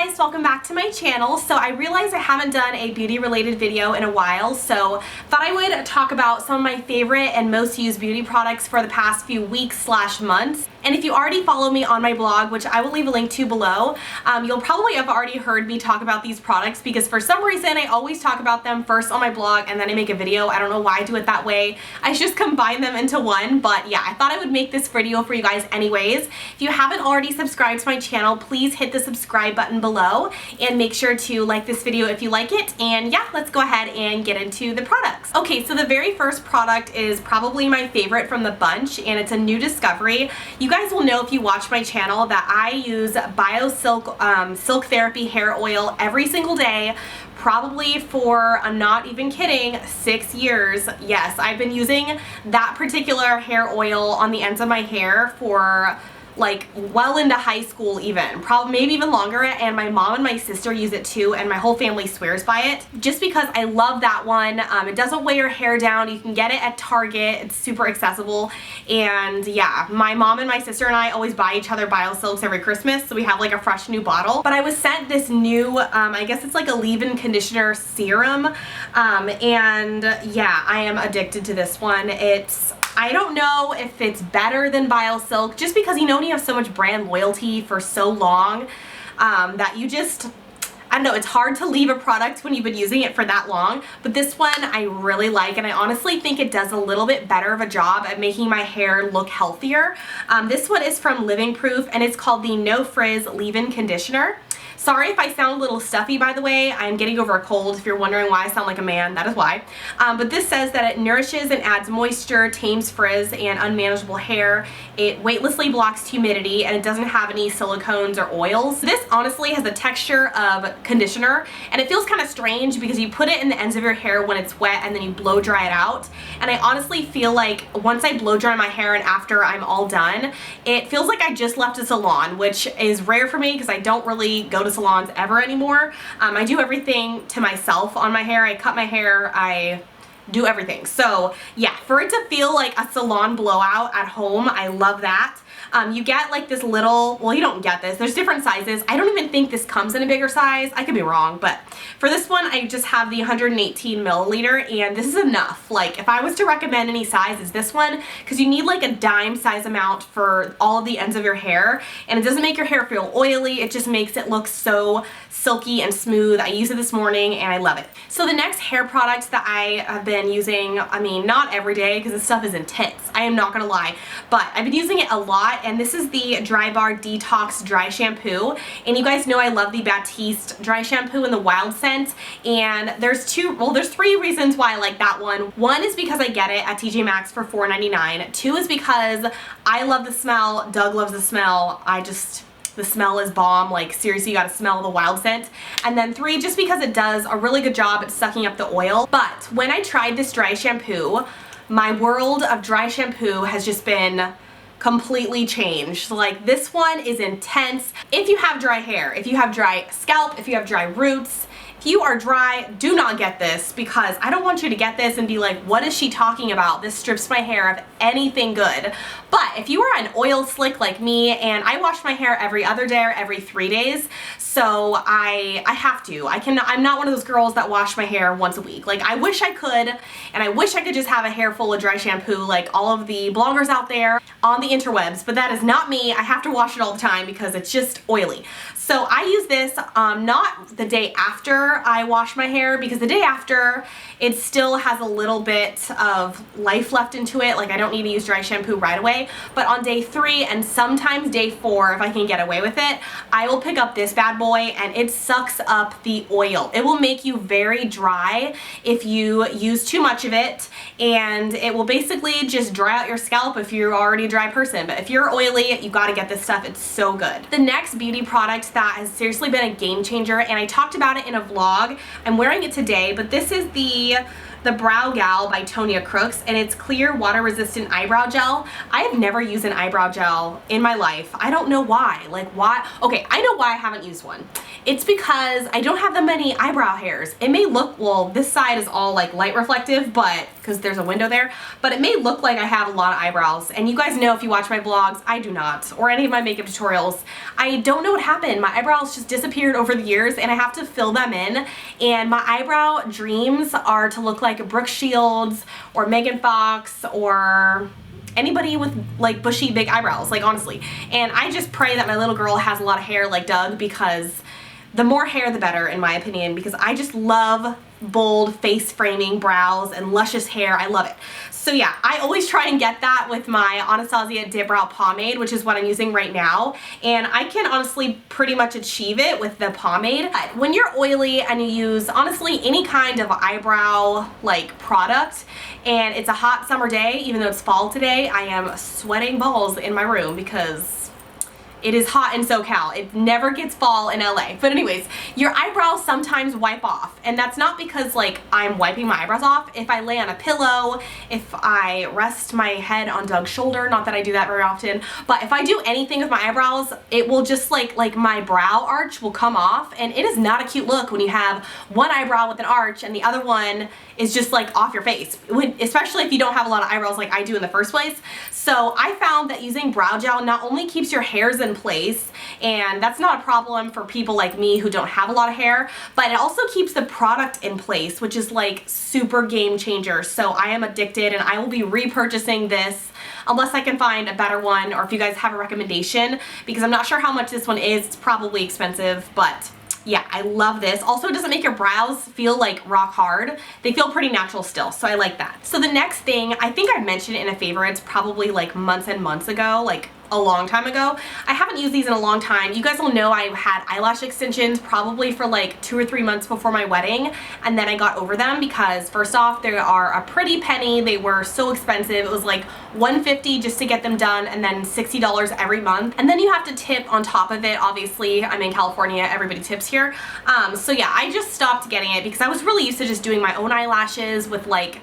guys, welcome back to my channel. So I realized I haven't done a beauty related video in a while, so thought I would talk about some of my favorite and most used beauty products for the past few weeks / months. And if you already follow me on my blog, which I will leave a link to below, you'll probably have already heard me talk about these products because for some reason I always talk about them first on my blog and then I make a video. I don't know why I do it that way. I just combine them into one, but yeah, I thought I would make this video for you guys anyways. If you haven't already subscribed to my channel, please hit the subscribe button below and make sure to like this video if you like it. And yeah, let's go ahead and get into the products. Okay, so the very first product is probably my favorite from the bunch, and it's a new discovery. You guys will know if you watch my channel that I use BioSilk Silk Therapy hair oil every single day, probably for, I'm not even kidding, 6 years. Yes, I've been using that particular hair oil on the ends of my hair for like well into high school even, probably maybe even longer, and my mom and my sister use it too, and my whole family swears by it just because I love that one. It doesn't weigh your hair down. You can get it at Target. It's super accessible, and yeah, my mom and my sister and I always buy each other BioSilks every Christmas, so we have like a fresh new bottle. But I was sent this new, I guess it's like a leave-in conditioner serum, and yeah, I am addicted to this one. I don't know if it's better than BioSilk, just because you know when you have so much brand loyalty for so long that you just, I don't know, it's hard to leave a product when you've been using it for that long. But this one I really like, and I honestly think it does a little bit better of a job at making my hair look healthier. This one is from Living Proof, and it's called the No Frizz Leave-In Conditioner. Sorry if I sound a little stuffy, by the way. I'm getting over a cold. If you're wondering why I sound like a man, that is why. But this says that it nourishes and adds moisture, tames frizz and unmanageable hair. It weightlessly blocks humidity, and it doesn't have any silicones or oils. This honestly has the texture of conditioner, and it feels kind of strange because you put it in the ends of your hair when it's wet and then you blow dry it out. And I honestly feel like once I blow dry my hair and after I'm all done, it feels like I just left a salon, which is rare for me because I don't really go to salons ever anymore. I do everything to myself on my hair. I cut my hair, I do everything. So yeah, for it to feel like a salon blowout at home, I love that. You get like this little, well, you don't get this, there's different sizes. I don't even think this comes in a bigger size. I could be wrong, but for this one I just have the 118 milliliter, and this is enough. Like if I was to recommend any size, it's this one, because you need like a dime size amount for all of the ends of your hair, and it doesn't make your hair feel oily. It just makes it look so silky and smooth. I use it this morning and I love it. So the next hair product that I have been using, I mean not every day because this stuff is intense, I am not gonna lie, but I've been using it a lot, and this is the Dry Bar Detox Dry Shampoo. And you guys know I love the Batiste Dry Shampoo in the wild scent, and there's three reasons why I like that one. One is because I get it at TJ Maxx for $4.99. Two is because I love the smell, Doug loves the smell, the smell is bomb. Like seriously, you gotta smell the wild scent. And then three, just because it does a really good job at sucking up the oil. But when I tried this dry shampoo, my world of dry shampoo has just been completely changed. Like this one is intense. If you have dry hair, if you have dry scalp, if you have dry roots, if you are dry, do not get this, because I don't want you to get this and be like, what is she talking about? This strips my hair of anything good. But if you are an oil slick like me, and I wash my hair every other day or every 3 days, so I have to. I'm not one of those girls that wash my hair once a week. Like I wish I could, and I wish I could just have a hair full of dry shampoo like all of the bloggers out there on the interwebs, but that is not me. I have to wash it all the time because it's just oily. So I use this not the day after I wash my hair, because the day after it still has a little bit of life left into it. Like I don't need to use dry shampoo right away, but on day 3 and sometimes day 4, if I can get away with it, I will pick up this bad boy, and it sucks up the oil. It will make you very dry if you use too much of it, and it will basically just dry out your scalp if you're already a dry person. But if you're oily, you gotta get this stuff. It's so good. The next beauty product that has seriously been a game changer, and I talked about it in a vlog, I'm wearing it today, but this is the Brow Gal by Tonya Crooks, and it's clear water resistant eyebrow gel. I have never used an eyebrow gel in my life. I don't know why. Like why? Okay, I know why I haven't used one. It's because I don't have that many eyebrow hairs. It may look, well, this side is all like light reflective, but because there's a window there, but it may look like I have a lot of eyebrows. And you guys know if you watch my vlogs, I do not, or any of my makeup tutorials. I don't know what happened. My eyebrows just disappeared over the years and I have to fill them in. And my eyebrow dreams are to look like Brooke Shields or Megan Fox or anybody with like bushy big eyebrows, like honestly. And I just pray that my little girl has a lot of hair like Doug, because the more hair the better in my opinion, because I just love bold face framing brows and luscious hair. I love it. So yeah, I always try and get that with my Anastasia Dip Brow Pomade, which is what I'm using right now. And I can honestly pretty much achieve it with the pomade. But when you're oily and you use honestly any kind of eyebrow like product, and it's a hot summer day, even though it's fall today, I am sweating balls in my room because it is hot in SoCal. It never gets fall in LA. But anyways, your eyebrows sometimes wipe off. And that's not because like I'm wiping my eyebrows off. If I lay on a pillow, if I rest my head on Doug's shoulder, not that I do that very often, but if I do anything with my eyebrows, it will just like my brow arch will come off. And it is not a cute look when you have one eyebrow with an arch and the other one is just like off your face, especially if you don't have a lot of eyebrows like I do in the first place. So I found that using brow gel not only keeps your hairs in place, and that's not a problem for people like me who don't have a lot of hair, but it also keeps the product in place, which is like super game changer. So I am addicted and I will be repurchasing this unless I can find a better one, or if you guys have a recommendation, because I'm not sure how much this one is. It's probably expensive, but yeah, I love this. Also, it doesn't make your brows feel like rock hard. They feel pretty natural still, so I like that. So the next thing, I think I mentioned it in a favorites probably like months and months ago, like a long time ago. I haven't used these in a long time. You guys will know I had eyelash extensions probably for like 2 or 3 months before my wedding, and then I got over them because first off, they are a pretty penny. They were so expensive. It was like $150 just to get them done, and then $60 every month. And then you have to tip on top of it. Obviously, I'm in California, everybody tips here. So yeah, I just stopped getting it because I was really used to just doing my own eyelashes with like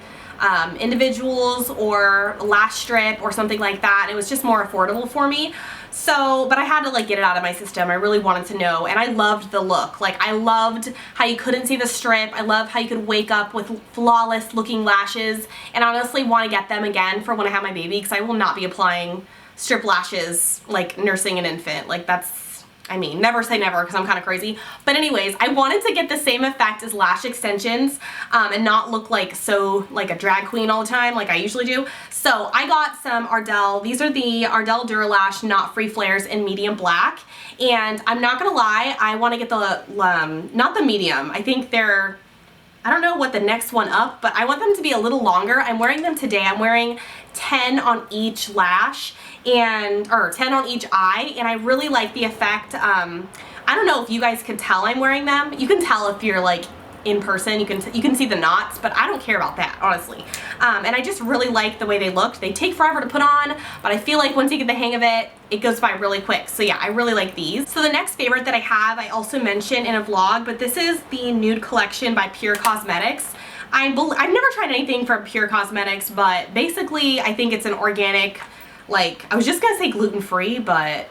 individuals or lash strip or something like that. It was just more affordable for me. So, but I had to like get it out of my system. I really wanted to know, and I loved the look. Like I loved how you couldn't see the strip. I love how you could wake up with flawless looking lashes, and I honestly want to get them again for when I have my baby, because I will not be applying strip lashes like nursing an infant. Like that's, I mean, never say never because I'm kind of crazy. But anyways, I wanted to get the same effect as lash extensions and not look like so like a drag queen all the time like I usually do. So I got some Ardell. These are the Ardell Duralash Knot Free Flares in medium black. And I'm not gonna lie, I want to get the, not the medium. I think they're, I don't know what the next one up, but I want them to be a little longer. I'm wearing them today. I'm wearing 10 on each lash, and or 10 on each eye, and I really like the effect. I don't know if you guys can tell I'm wearing them. You can tell if you're like in person, you can see the knots, but I don't care about that, honestly. And I just really like the way they looked. They take forever to put on, but I feel like once you get the hang of it, it goes by really quick. So yeah, I really like these. So the next favorite that I have, I also mentioned in a vlog, but this is the Nude collection by Pure Cosmetics. I've never tried anything from Pure Cosmetics, but basically I think it's an organic, like, I was just gonna say gluten-free, but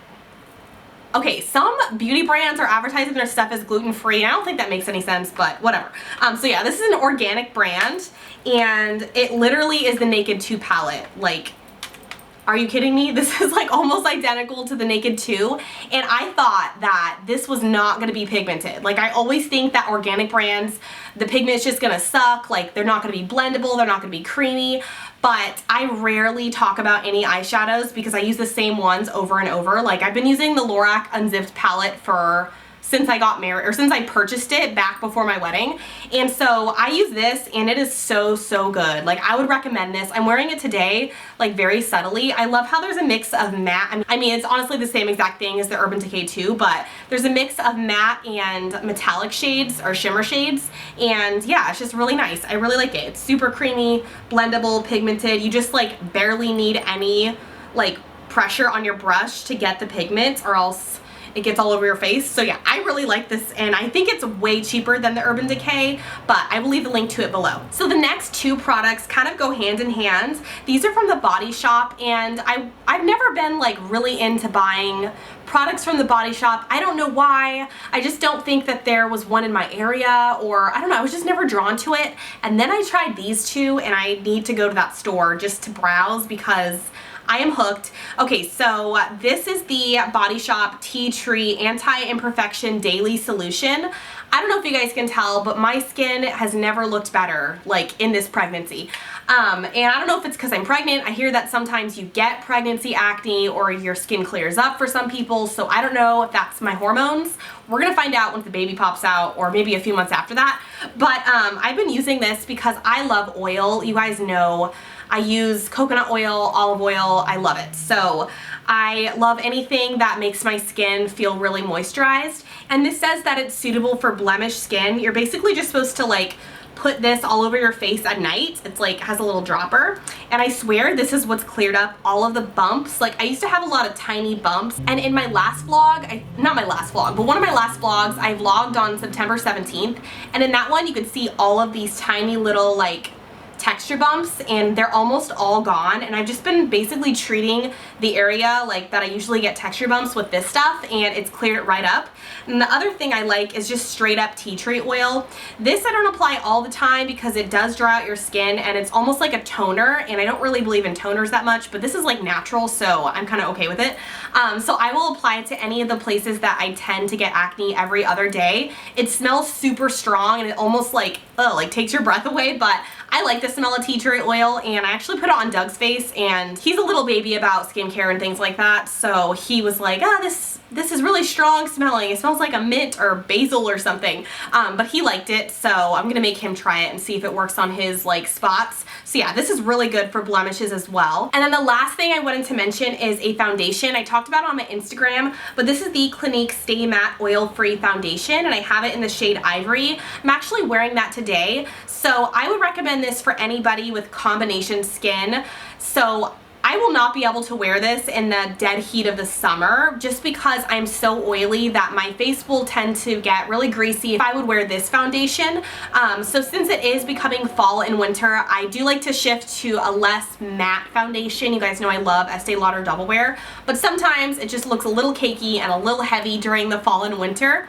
okay, some beauty brands are advertising their stuff as gluten-free, and I don't think that makes any sense, but whatever. So yeah, this is an organic brand, and it literally is the Naked 2 palette. Like, are you kidding me? This is like almost identical to the Naked 2, and I thought that this was not gonna be pigmented. Like, I always think that organic brands, the pigment is just gonna suck, like they're not gonna be blendable, they're not gonna be creamy, but I rarely talk about any eyeshadows because I use the same ones over and over. Like, I've been using the Lorac Unzipped palette since I got married, or since I purchased it back before my wedding. And so I use this, and it is so, so good. Like, I would recommend this. I'm wearing it today, like very subtly. I love how there's a mix of matte. I mean, it's honestly the same exact thing as the Urban Decay 2, but there's a mix of matte and metallic shades or shimmer shades. And yeah, it's just really nice. I really like it. It's super creamy, blendable, pigmented. You just like barely need any like pressure on your brush to get the pigment, or else it gets all over your face. So yeah, I really like this, and I think it's way cheaper than the Urban Decay, but I will leave the link to it below. So the next two products kind of go hand in hand. These are from the Body Shop, and I've never been like really into buying products from the Body Shop. I don't know why. I just don't think that there was one in my area, or I don't know, I was just never drawn to it. And then I tried these two, and I need to go to that store just to browse because I am hooked. Okay, so this is the Body Shop Tea Tree Anti-Imperfection Daily Solution. I don't know if you guys can tell, but my skin has never looked better, like in this pregnancy. And I don't know if it's because I'm pregnant. I hear that sometimes you get pregnancy acne or your skin clears up for some people, so I don't know if that's my hormones. We're gonna find out once the baby pops out, or maybe a few months after that. But I've been using this because I love oil. You guys know I use coconut oil, olive oil, I love it. So I love anything that makes my skin feel really moisturized. And this says that it's suitable for blemished skin. You're basically just supposed to like put this all over your face at night. It's like has a little dropper, and I swear this is what's cleared up all of the bumps. Like I used to have a lot of tiny bumps, and in my last vlog, not my last vlog, but one of my last vlogs, I vlogged on September 17th, and in that one you could see all of these tiny little like texture bumps, and they're almost all gone. And I've just been basically treating the area like that I usually get texture bumps with this stuff, and it's cleared it right up. And the other thing I like is just straight up tea tree oil. This I don't apply all the time because it does dry out your skin, and it's almost like a toner, and I don't really believe in toners that much, but this is like natural, so I'm kind of okay with it. So I will apply it to any of the places that I tend to get acne every other day. It smells super strong, and it almost like takes your breath away, but I like the smell of tea tree oil, and I actually put it on Doug's face, and he's a little baby about skincare and things like that, so he was like, oh, this is really strong smelling. It smells like a mint or basil or something, but he liked it, so I'm gonna make him try it and see if it works on his like spots. So yeah, this is really good for blemishes as well. And then the last thing I wanted to mention is a foundation. I talked about it on my Instagram, but this is the Clinique Stay Matte Oil-Free Foundation, and I have it in the shade Ivory. I'm actually wearing that today, so I would recommend this for anybody with combination skin. So I will not be able to wear this in the dead heat of the summer just because I'm so oily that my face will tend to get really greasy if I would wear this foundation. So since it is becoming fall and winter, I do like to shift to a less matte foundation. You guys know I love Estee Lauder Double Wear, but sometimes it just looks a little cakey and a little heavy during the fall and winter.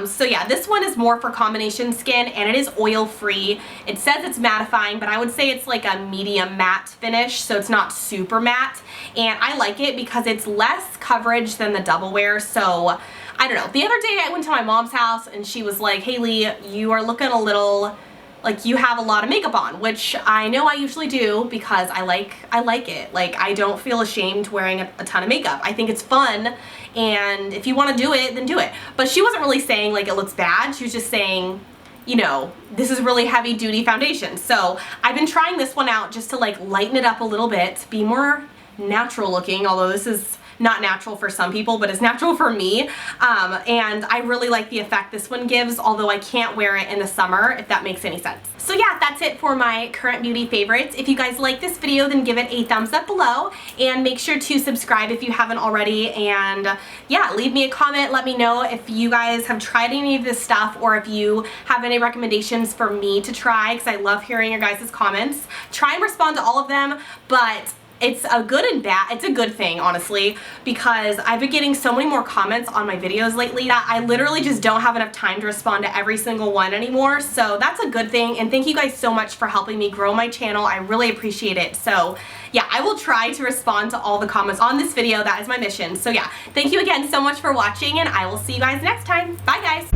So yeah, this one is more for combination skin, and it is oil free. It says it's mattifying, but I would say it's like a medium matte finish, so it's not super matte, and I like it because it's less coverage than the Double Wear. So I don't know, the other day I went to my mom's house and she was like, Hayley, you are looking a little like you have a lot of makeup on, which I know I usually do because I like it. Like I don't feel ashamed wearing a ton of makeup. I think it's fun, and if you want to do it, then do it. But she wasn't really saying like it looks bad. She was just saying, you know, this is really heavy duty foundation. So I've been trying this one out just to like lighten it up a little bit, be more natural looking, although this is not natural for some people, but it's natural for me. And I really like the effect this one gives, although I can't wear it in the summer, if that makes any sense. So yeah, that's it for my current beauty favorites. If you guys like this video, then give it a thumbs up below, and make sure to subscribe if you haven't already. And yeah, leave me a comment. Let me know if you guys have tried any of this stuff, or if you have any recommendations for me to try, because I love hearing your guys' comments. Try and respond to all of them, but it's a good and bad, it's a good thing, honestly, because I've been getting so many more comments on my videos lately that I literally just don't have enough time to respond to every single one anymore. So that's a good thing, and thank you guys so much for helping me grow my channel. I really appreciate it. So yeah, I will try to respond to all the comments on this video. That is my mission. So yeah, thank you again so much for watching, and I will see you guys next time. Bye guys!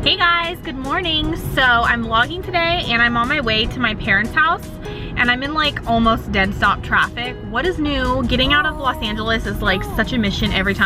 Hey guys, good morning. So I'm vlogging today, and I'm on my way to my parents' house, and I'm in like almost dead stop traffic. What is new? Getting out of Los Angeles is like such a mission every time.